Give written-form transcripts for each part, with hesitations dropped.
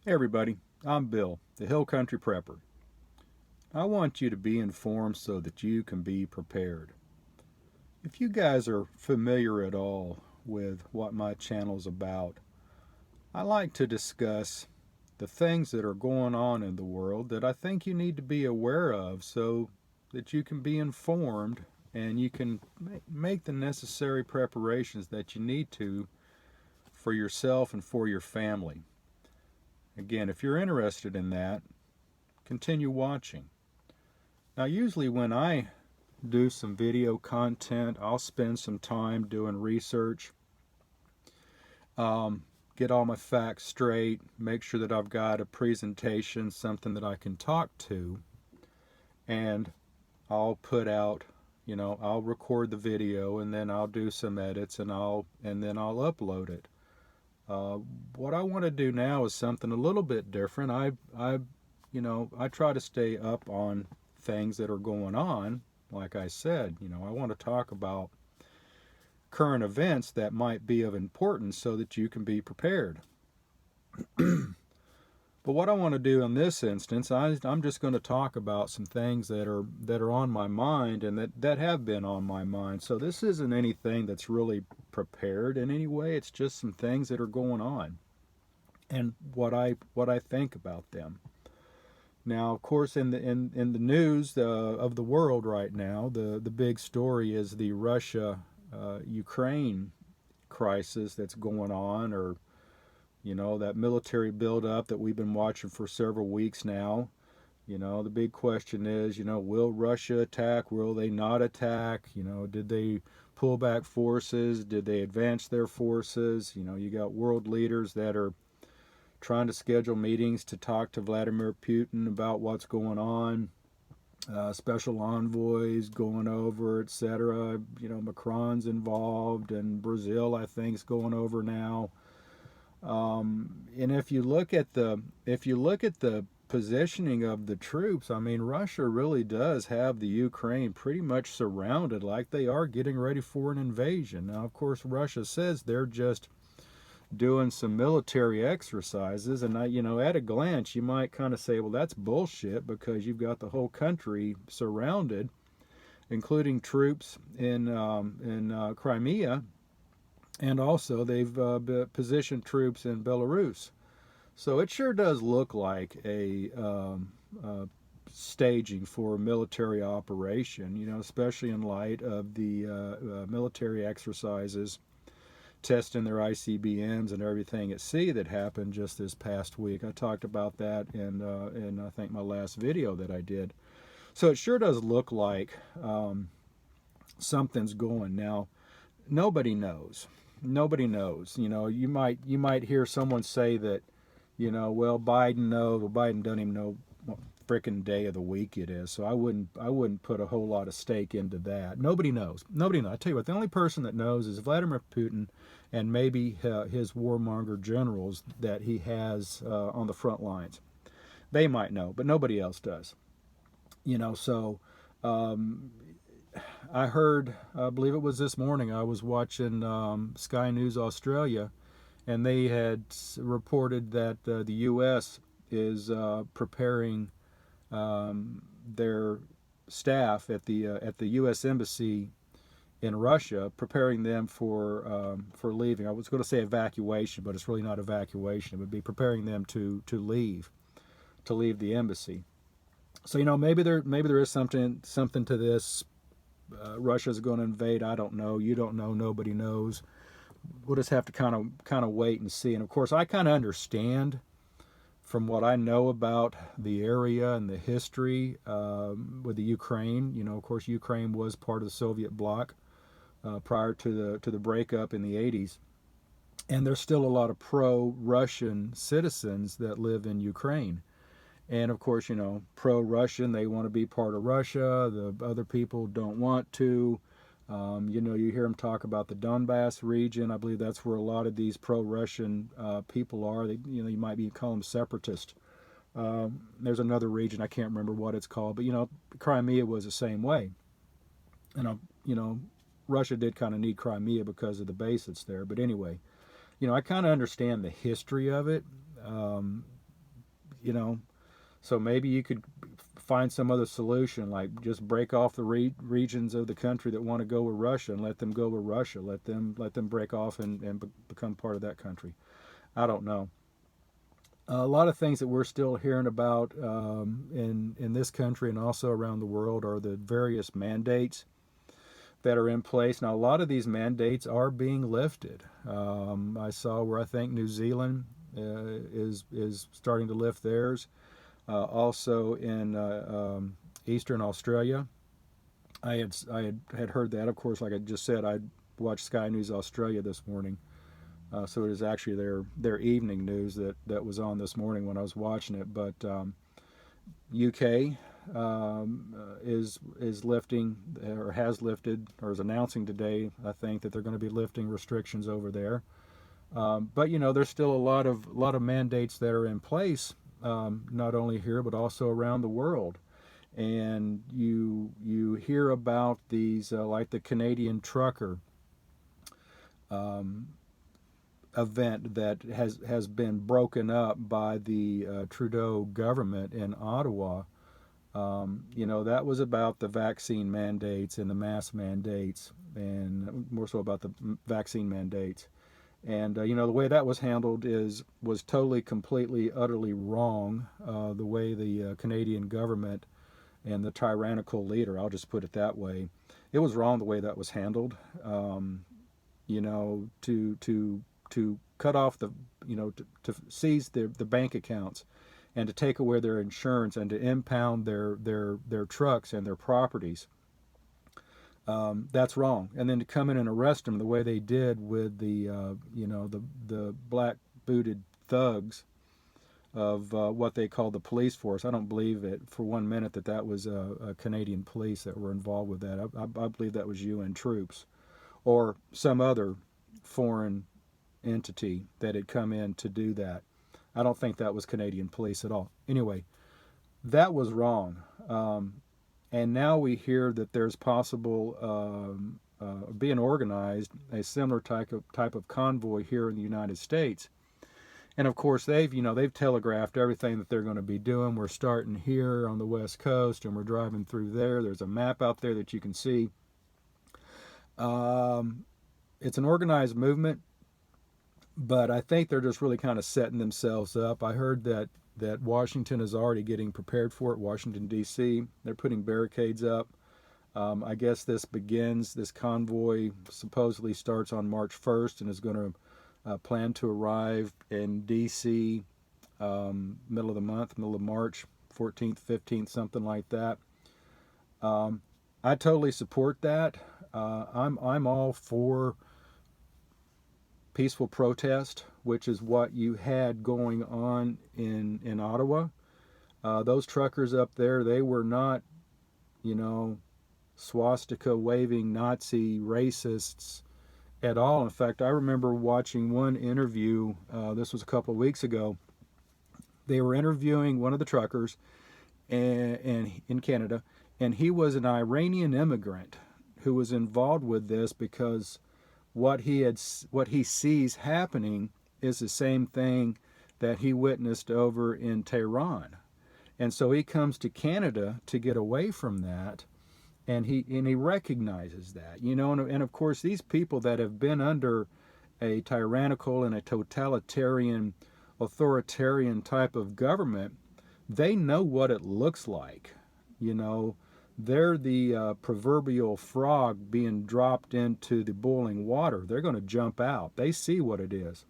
Hey everybody, I'm Bill, the Hill Country Prepper. I want you to be informed so that you can be prepared. If you guys are familiar at all with what my channel is about, I like to discuss the things that are going on in the world that I think you need to be aware of so that you can be informed and you can make the necessary preparations that you need to for yourself and for your family. Again, if you're interested in that, continue watching. Now, usually when I do some video content, I'll spend some time doing research, get all my facts straight, make sure that I've got a presentation, something that I can talk to, and I'll put out, I'll record the video and then I'll do some edits and then I'll upload it. What I want to do now is something a little bit different. I try to stay up on things that are going on. Like I said, I want to talk about current events that might be of importance so that you can be prepared. But what I want to do in this instance, I'm just going to talk about some things that are on my mind and that have been on my mind. So this isn't anything that's really prepared in any way. It's just some things that are going on and what I think about them. Now, of course, in the news of the world right now, the big story is the Russia Ukraine crisis that's going on, or that military buildup that we've been watching for several weeks now. The big question is, will Russia attack? Will they not attack? Did they pull back forces? Did they advance their forces? You got world leaders that are trying to schedule meetings to talk to Vladimir Putin about what's going on. Special envoys going over, etc. Macron's involved, and Brazil, I think, is going over now. And if you look at the positioning of the troops, I mean, Russia really does have the Ukraine pretty much surrounded, like they are getting ready for an invasion. Now, of course, Russia says they're just doing some military exercises, and at a glance, you might kind of say, well, that's bullshit, because you've got the whole country surrounded, including troops in Crimea. And also, they've positioned troops in Belarus. So it sure does look like a staging for a military operation, especially in light of the military exercises, testing their ICBMs and everything at sea that happened just this past week. I talked about that in I think my last video that I did. So it sure does look like something's going. Now, nobody knows. Nobody knows. You might hear someone say that, well, Biden knows. Well, Biden doesn't even know what frickin' day of the week it is. So I wouldn't put a whole lot of stake into that. Nobody knows. Nobody knows. I tell you what, the only person that knows is Vladimir Putin and maybe his warmonger generals that he has on the front lines. They might know, but nobody else does. So I heard, I believe it was this morning, I was watching Sky News Australia, and they had reported that the U.S. is preparing their staff at the U.S. Embassy in Russia, preparing them for leaving. I was going to say evacuation, but it's really not evacuation. It would be preparing them to leave the embassy. So maybe there is something to this. Russia's going to invade. I don't know. You don't know. Nobody knows. We'll just have to kind of wait and see. And of course, I kind of understand from what I know about the area and the history with the Ukraine. Of course, Ukraine was part of the Soviet bloc prior to the breakup in the 80s, and there's still a lot of pro-Russian citizens that live in Ukraine. And of course, pro-Russian, they want to be part of Russia. The other people don't want to. You hear them talk about the Donbass region. I believe that's where a lot of these pro-Russian people are. They, you might be call them separatist. There's another region, I can't remember what it's called, but Crimea was the same way. And Russia did kind of need Crimea because of the base that's there. But anyway, I kind of understand the history of it. you know, so maybe you could find some other solution, like just break off the regions of the country that want to go with Russia and let them go with Russia. Let them break off and become part of that country. I don't know. A lot of things that we're still hearing about in this country and also around the world are the various mandates that are in place. Now, a lot of these mandates are being lifted. I saw where I think New Zealand is starting to lift theirs. Also in Eastern Australia, I had heard that. Of course, like I just said, I watched Sky News Australia this morning. So it is actually their evening news that was on this morning when I was watching it. But UK is lifting or has lifted or is announcing today, I think, that they're going to be lifting restrictions over there. But there's still a lot of mandates that are in place, not only here but also around the world. And you hear about these like the Canadian trucker event that has been broken up by the Trudeau government in Ottawa. That was about the vaccine mandates and the mask mandates, and more so about the vaccine mandates. And the way that was handled was totally, completely, utterly wrong. The way the Canadian government and the tyrannical leader, I'll just put it that way, it was wrong the way that was handled. To cut off to seize the bank accounts and to take away their insurance and to impound their trucks and their properties. That's wrong. And then to come in and arrest them the way they did with the black booted thugs of what they call the police force. I don't believe it for 1 minute that was a Canadian police that were involved with that. I believe that was UN troops or some other foreign entity that had come in to do that. I don't think that was Canadian police at all. Anyway, that was wrong. And now we hear that there's possible being organized a similar type of convoy here in the United States. And of course they've telegraphed everything that they're going to be doing. We're starting here on the West Coast and we're driving through there. There's a map out there that you can see. It's an organized movement, but I think they're just really kind of setting themselves up. I heard that Washington is already getting prepared for it. Washington, D.C., they're putting barricades up. I guess this convoy supposedly starts on March 1st and is going to plan to arrive in D.C. Middle of the month, middle of March, 14th, 15th, something like that. I totally support that. I'm all for peaceful protest, which is what you had going on in Ottawa. Those truckers up there, they were not, swastika waving Nazi racists at all. In fact, I remember watching one interview, this was a couple of weeks ago. They were interviewing one of the truckers and in Canada, and he was an Iranian immigrant who was involved with this because what he sees happening is the same thing that he witnessed over in Tehran. And so he comes to Canada to get away from that, and he recognizes that, and of course these people that have been under a tyrannical and a totalitarian, authoritarian type of government, they know what it looks like. They're the proverbial frog being dropped into the boiling water. They're going to jump out. They see what it is.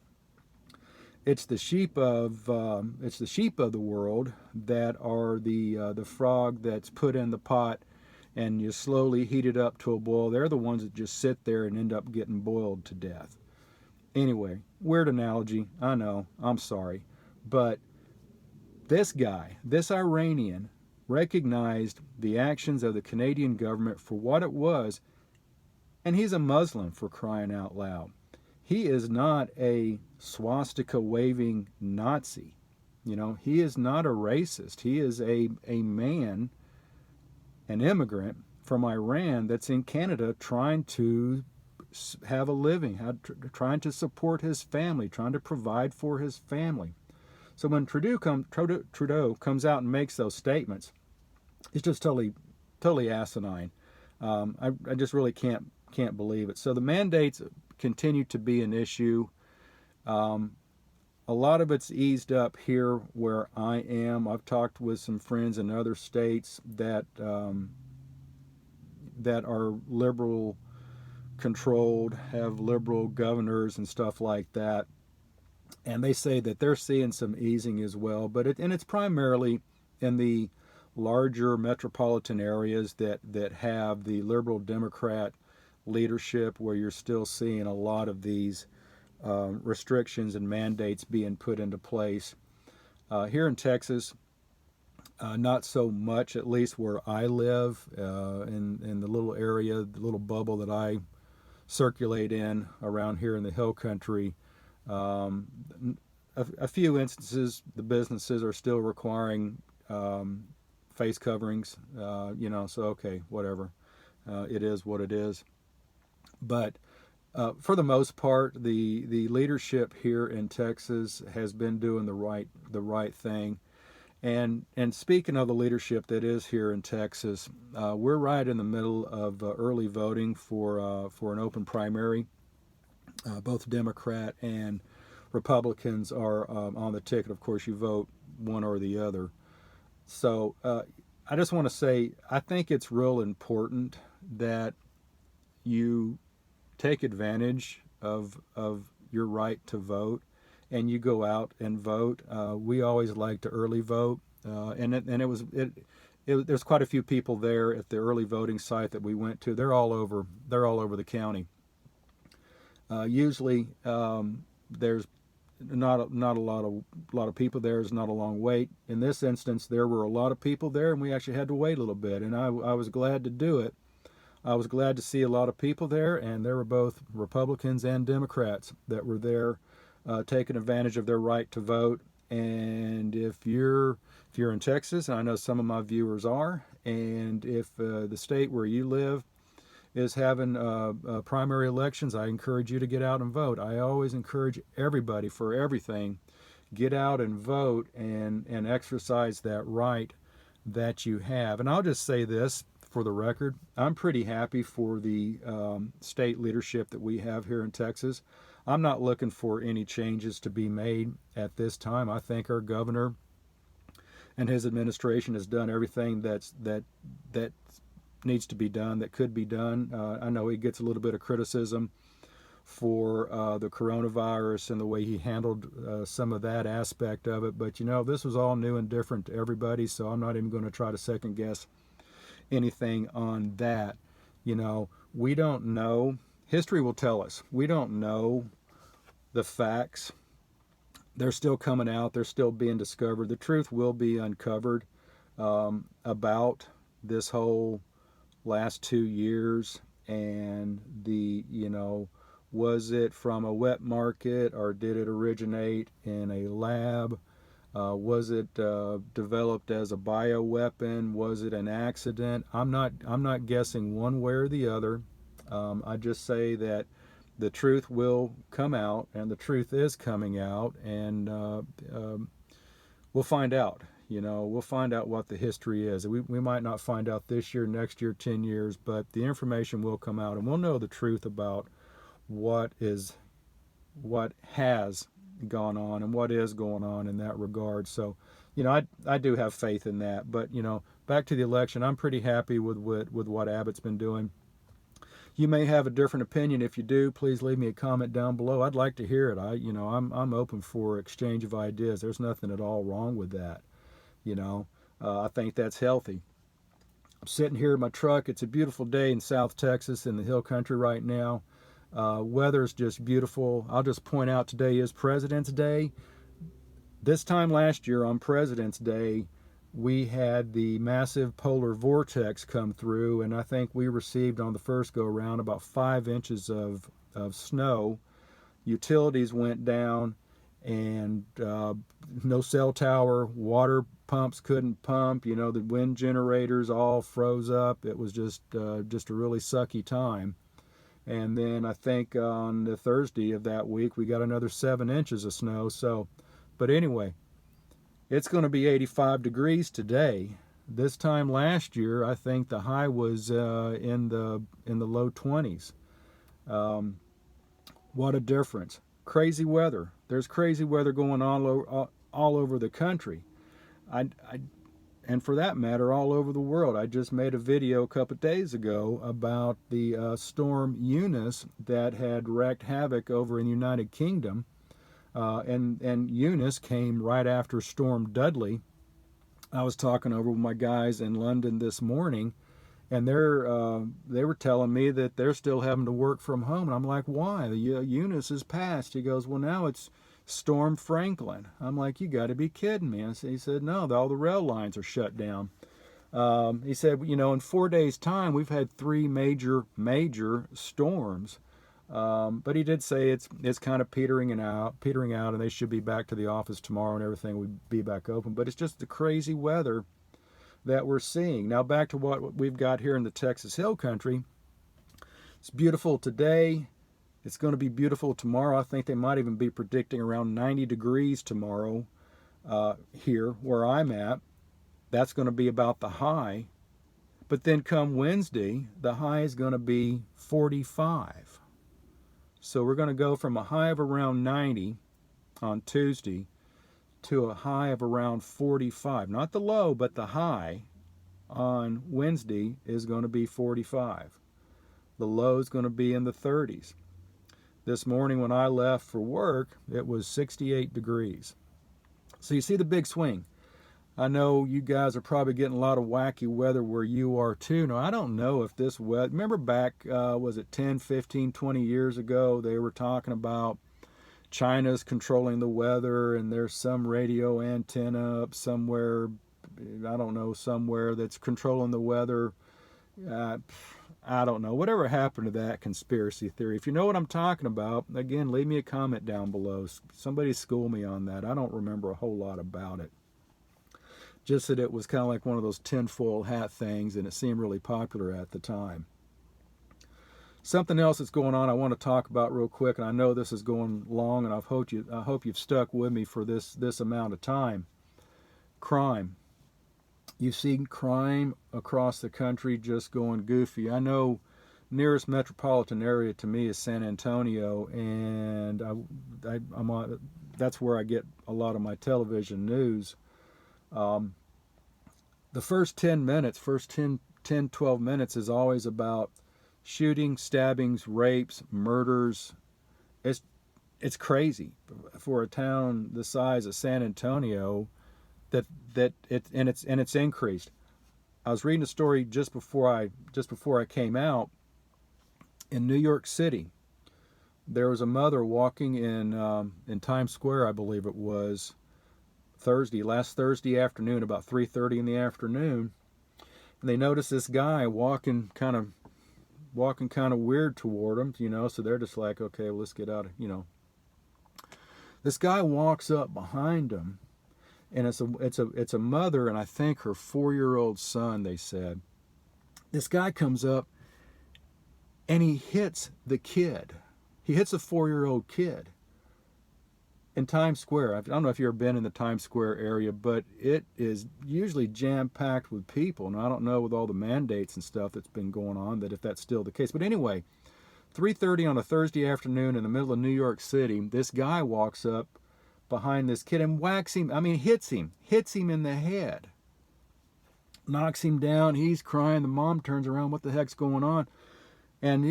It's the sheep of the world that are the frog that's put in the pot, and you slowly heat it up to a boil. They're the ones that just sit there and end up getting boiled to death. Anyway, weird analogy. I know. I'm sorry, but this guy, this Iranian, recognized the actions of the Canadian government for what it was, and he's a Muslim, for crying out loud. He is not a swastika waving Nazi. He is not a racist. He is a man, an immigrant from Iran that's in Canada trying to have a living, trying to support his family, trying to provide for his family. So when Trudeau comes out and makes those statements, it's just totally asinine. I just really can't believe it. So the mandates continue to be an issue. A lot of it's eased up here where I am. I've talked with some friends in other states that that are liberal controlled, have liberal governors and stuff like that, and they say that they're seeing some easing as well. But it's primarily in the larger metropolitan areas that have the liberal Democrat leadership, where you're still seeing a lot of these restrictions and mandates being put into place. Here in Texas, not so much, at least where I live, in the little area, the little bubble that I circulate in around here in the hill country. A few instances, the businesses are still requiring face coverings, so okay, whatever. It is what it is. But for the most part, the leadership here in Texas has been doing the right thing. And speaking of the leadership that is here in Texas, we're right in the middle of early voting for an open primary. Both Democrat and Republicans are on the ticket. Of course, you vote one or the other. So I just want to say, I think it's real important that you take advantage of your right to vote, and you go out and vote. We always like to early vote, there's quite a few people there at the early voting site that we went to. They're all over the county. Usually, there's not a lot of people there. There's not a long wait. In this instance, there were a lot of people there, and we actually had to wait a little bit. And I was glad to do it. I was glad to see a lot of people there, and there were both Republicans and Democrats that were there, taking advantage of their right to vote. And if you're in Texas, and I know some of my viewers are, and if the state where you live is having primary elections, I encourage you to get out and vote. I always encourage everybody, for everything, get out and vote and exercise that right that you have. And I'll just say this for the record: I'm pretty happy for the state leadership that we have here in Texas. I'm not looking for any changes to be made at this time. I think our governor and his administration has done everything that needs to be done, that could be done. I know he gets a little bit of criticism for the coronavirus and the way he handled some of that aspect of it, but this was all new and different to everybody, so I'm not even going to try to second guess anything on that. We don't know. History will tell us. We don't know the facts. They're still coming out. They're still being discovered. The truth will be uncovered about this whole last 2 years, and was it from a wet market, or did it originate in a lab? Was it developed as a bioweapon? Was it an accident? I'm not guessing one way or the other. I just say that the truth will come out, and the truth is coming out, and we'll find out. We'll find out what the history is. We might not find out this year, next year, 10 years, but the information will come out, and we'll know the truth about what has gone on and what is going on in that regard. So, I do have faith in that. But, back to the election, I'm pretty happy with what Abbott's been doing. You may have a different opinion. If you do, please leave me a comment down below. I'd like to hear it. I'm open for exchange of ideas. There's nothing at all wrong with that. I think that's healthy. I'm sitting here in my truck. It's a beautiful day in South Texas in the hill country right now. Weather's just beautiful. I'll just point out, today is President's Day. This time last year on President's Day, we had the massive polar vortex come through, and I think we received on the first go around about 5 inches of snow. Utilities went down, and no cell tower, water pumps couldn't pump. The wind generators all froze up. It was just a really sucky time. And then I think on the Thursday of that week, we got another 7 inches of snow. So, but anyway, It's going to be 85 degrees today. This time last year, I think the high was in the low 20s. Um, what a difference! Crazy weather. There's crazy weather going on all over the country. I and for that matter, all over the world. I just made a video a couple of days ago about the storm Eunice that had wreaked havoc over in the United Kingdom, and Eunice came right after Storm Dudley. I was talking over with my guys in London this morning, and they were telling me that they're still having to work from home, and I'm like, why? Eunice is past. He goes, well, now it's Storm Franklin. I'm like, you got to be kidding me. He said, no, all the rail lines are shut down. He said, in 4 days' time, we've had three major storms. But he did say it's kind of petering out, and they should be back to the office tomorrow, and everything would be back open. But it's just the crazy weather that we're seeing. Now back to what we've got here in the Texas Hill Country. It's beautiful today. It's going to be beautiful tomorrow. I think they might even be predicting around 90 degrees tomorrow here where I'm at. That's going to be about the high. But then come Wednesday, the high is going to be 45. So we're going to go from a high of around 90 on Tuesday to a high of around 45. Not the low, but the high on Wednesday is going to be 45. The low is going to be in the 30s. This morning when I left for work, it was 68 degrees. So you see the big swing. I know you guys are probably getting a lot of wacky weather where you are too. Now, I don't know if this weather, remember back, was it 10, 15, 20 years ago, they were talking about China's controlling the weather, and there's some radio antenna up somewhere, I don't know, somewhere that's controlling the weather. I don't know. Whatever happened to that conspiracy theory? If you know what I'm talking about, again, leave me a comment down below. Somebody school me on that. I don't remember a whole lot about it. Just that it was kind of like one of those tinfoil hat things, and it seemed really popular at the time. Something else that's going on I want to talk about real quick, and I know this is going long, and I hope you've stuck with me for this amount of time. Crime. You've seen crime across the country just going goofy. I know nearest metropolitan area to me is San Antonio, and I'm on, that's where I get a lot of my television news. The first 10 minutes, 12 minutes is always about shootings, stabbings, rapes, murders. It's crazy for a town the size of San Antonio it's increased. I was reading a story just before I came out in New York City. There was a mother walking in Times Square, I believe it was, last Thursday afternoon, about 3:30 in the afternoon, and they noticed this guy walking kind of weird toward them, so they're just like, okay, well, let's get out of. This guy walks up behind them, and it's a mother, and I think her 4-year-old son, they said. This guy comes up and he hits the kid. He hits a 4-year-old kid in Times Square. I don't know if you've ever been in the Times Square area, but it is usually jam-packed with people. Now, I don't know with all the mandates and stuff that's been going on that if that's still the case. But anyway, 3:30 on a Thursday afternoon in the middle of New York City, this guy walks up behind this kid and hits him in the head. Knocks him down, he's crying, the mom turns around, what the heck's going on? And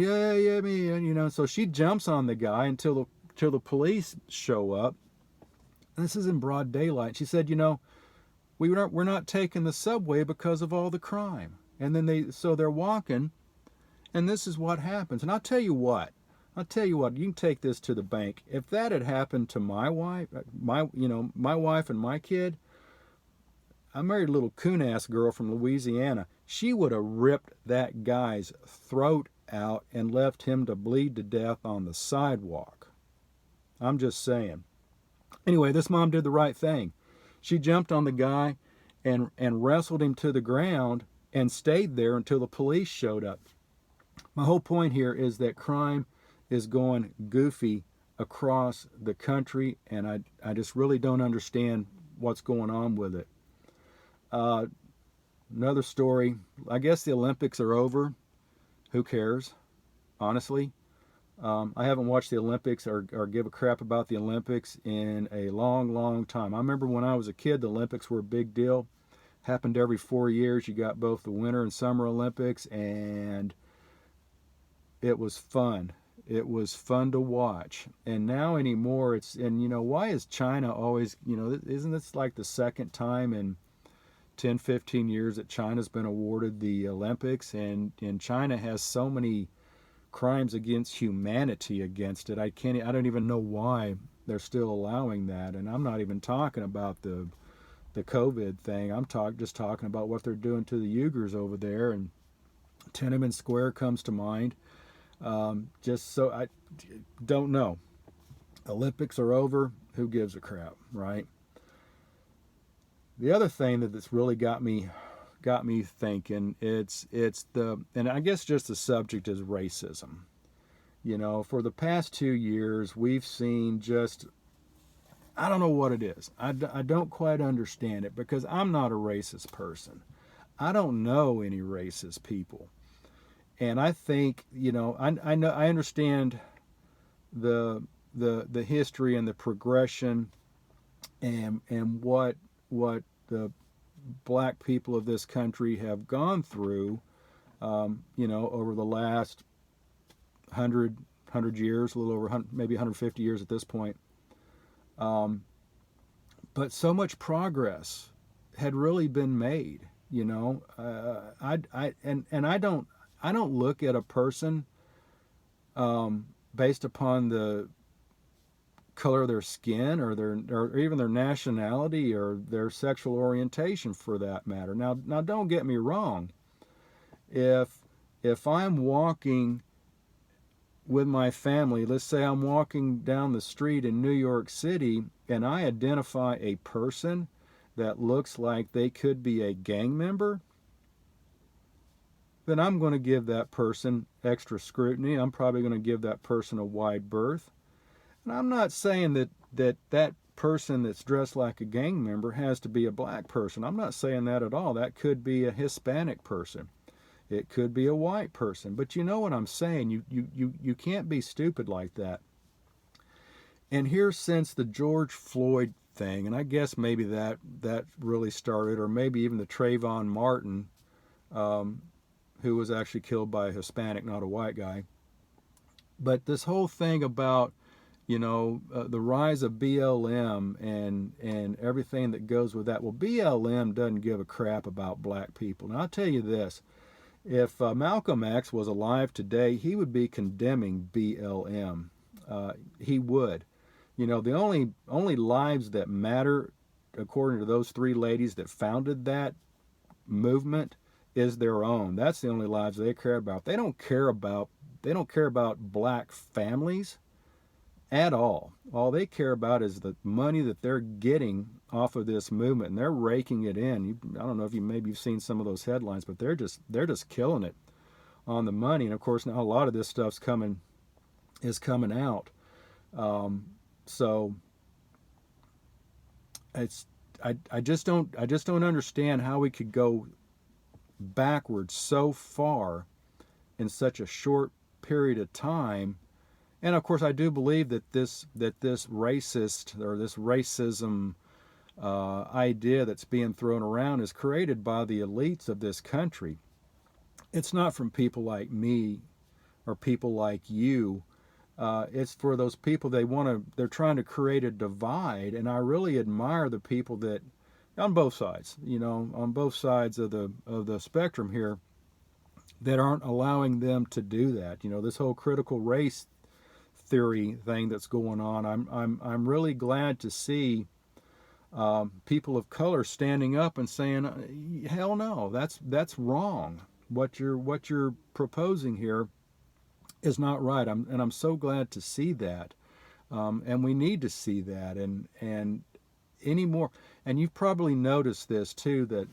so she jumps on the guy until the police show up. This is in broad daylight. She said, we're not taking the subway because of all the crime. And then they're walking, and this is what happens. And I'll tell you what, you can take this to the bank. If that had happened to my wife, my wife and my kid, I married a little coon-ass girl from Louisiana. She would have ripped that guy's throat out and left him to bleed to death on the sidewalk. I'm just saying. Anyway, this mom did the right thing. She jumped on the guy and wrestled him to the ground and stayed there until the police showed up. My whole point here is that crime is going goofy across the country, and I just really don't understand what's going on with it. Uh, Another story. I guess the Olympics are over. Who cares? Honestly, I haven't watched the Olympics or give a crap about the Olympics in a long, long time. I remember when I was a kid, the Olympics were a big deal. Happened every 4 years. You got both the Winter and Summer Olympics, and it was fun. It was fun to watch. And now anymore, and why is China always, isn't this like the second time in 10, 15 years that China's been awarded the Olympics? And China has so many crimes against humanity against it. I don't even know why they're still allowing that. And I'm not even talking about the COVID thing. I'm just talking about what they're doing to the Uyghurs over there. And Tiananmen Square comes to mind. Just so I don't know. Olympics are over. Who gives a crap, right? The other thing that's really got me thinking, and I guess just the subject is racism. For the past 2 years, we've seen I don't know what it is. I don't quite understand it because I'm not a racist person. I don't know any racist people. And I think, I know, I understand the history and the progression and what the black people of this country have gone through, over the last 100 years, a little over maybe 150 years at this point. But so much progress had really been made, I don't look at a person based upon the color of their skin or even their nationality or their sexual orientation, for that matter. Now don't get me wrong. If I'm walking with my family, let's say I'm walking down the street in New York City and I identify a person that looks like they could be a gang member, then I'm going to give that person extra scrutiny. I'm probably going to give that person a wide berth. And I'm not saying that person that's dressed like a gang member has to be a black person. I'm not saying that at all. That could be a Hispanic person. It could be a white person. But you know what I'm saying. You can't be stupid like that. And here, since the George Floyd thing, and I guess maybe that really started, or maybe even the Trayvon Martin, who was actually killed by a Hispanic, not a white guy. But this whole thing about, the rise of BLM and everything that goes with that. Well, BLM doesn't give a crap about black people. Now, I'll tell you this. If Malcolm X was alive today, he would be condemning BLM. He would. The only lives that matter, according to those three ladies that founded that movement, is their own. That's the only lives they care about. They don't care about black families at all. All they care about is the money that they're getting off of this movement, and they're raking it in. I don't know if you've seen some of those headlines, but they're just killing it on the money. And of course, now a lot of this stuff's coming out. So I just don't understand how we could go backwards so far in such a short period of time. And of course, I do believe that this racist or this racism idea that's being thrown around is created by the elites of this country. It's not from people like me or people like you. It's for those people. They're trying to create a divide, and I really admire the people that, on both sides, on both sides of the spectrum here, that aren't allowing them to do that. This whole critical race theory thing that's going on. I'm really glad to see people of color standing up and saying, "Hell no, that's wrong. What you're proposing here is not right." I'm so glad to see that, and we need to see that, and anymore. And you've probably noticed this too, that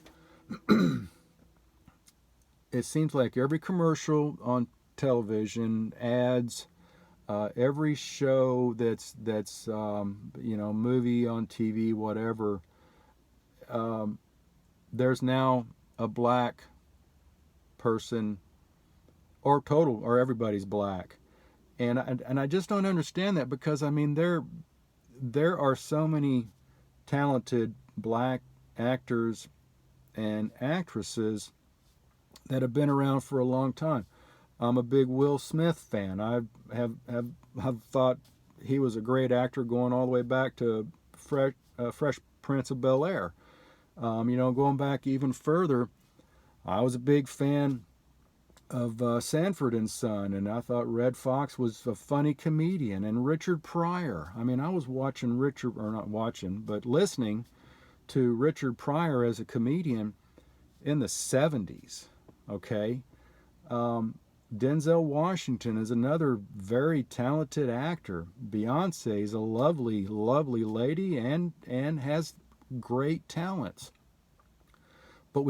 it seems like every commercial on television, ads, every show that's movie on TV, whatever, there's now a black person, or everybody's black, and I just don't understand that, because I mean there are so many talented black actors and actresses that have been around for a long time. I'm a big Will Smith fan. I have thought he was a great actor going all the way back to Fresh Prince of Bel-Air. Going back even further, I was a big fan of Sanford and Son, and I thought Red Fox was a funny comedian. And Richard Pryor. I mean, I was listening to Richard Pryor as a comedian in the 70s. Okay. Denzel Washington is another very talented actor. Beyonce is a lovely, lovely lady and has great talents. But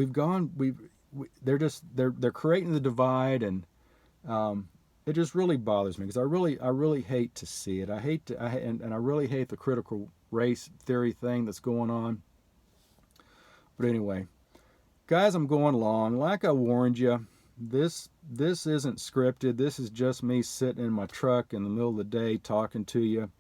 they're creating the divide, and it just really bothers me, because I really hate to see it. I really hate the critical race theory thing that's going on. But anyway, guys, I'm going long. Like I warned you, this isn't scripted. This is just me sitting in my truck in the middle of the day talking to you.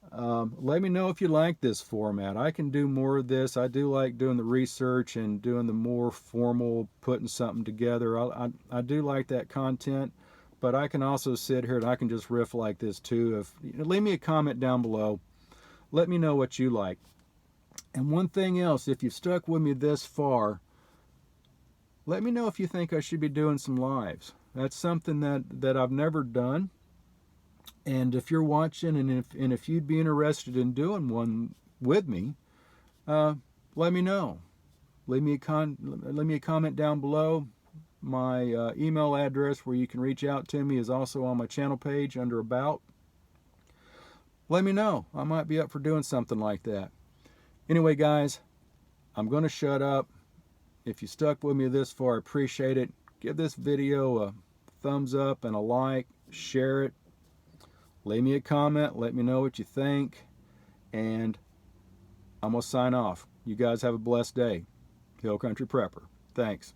Let me know if you like this format. I can do more of this. I do like doing the research and doing the more formal, putting something together. I do like that content, but I can also sit here and I can just riff like this too. Leave me a comment down below. Let me know what you like. And one thing else, if you've stuck with me this far, let me know if you think I should be doing some lives. That's something that I've never done. And if you're watching, and if you'd be interested in doing one with me, let me know. Leave me a comment down below. My email address where you can reach out to me is also on my channel page under About. Let me know. I might be up for doing something like that. Anyway, guys, I'm going to shut up. If you stuck with me this far, I appreciate it. Give this video a thumbs up and a like. Share it. Leave me a comment. Let me know what you think. And I'm going to sign off. You guys have a blessed day. Hill Country Prepper. Thanks.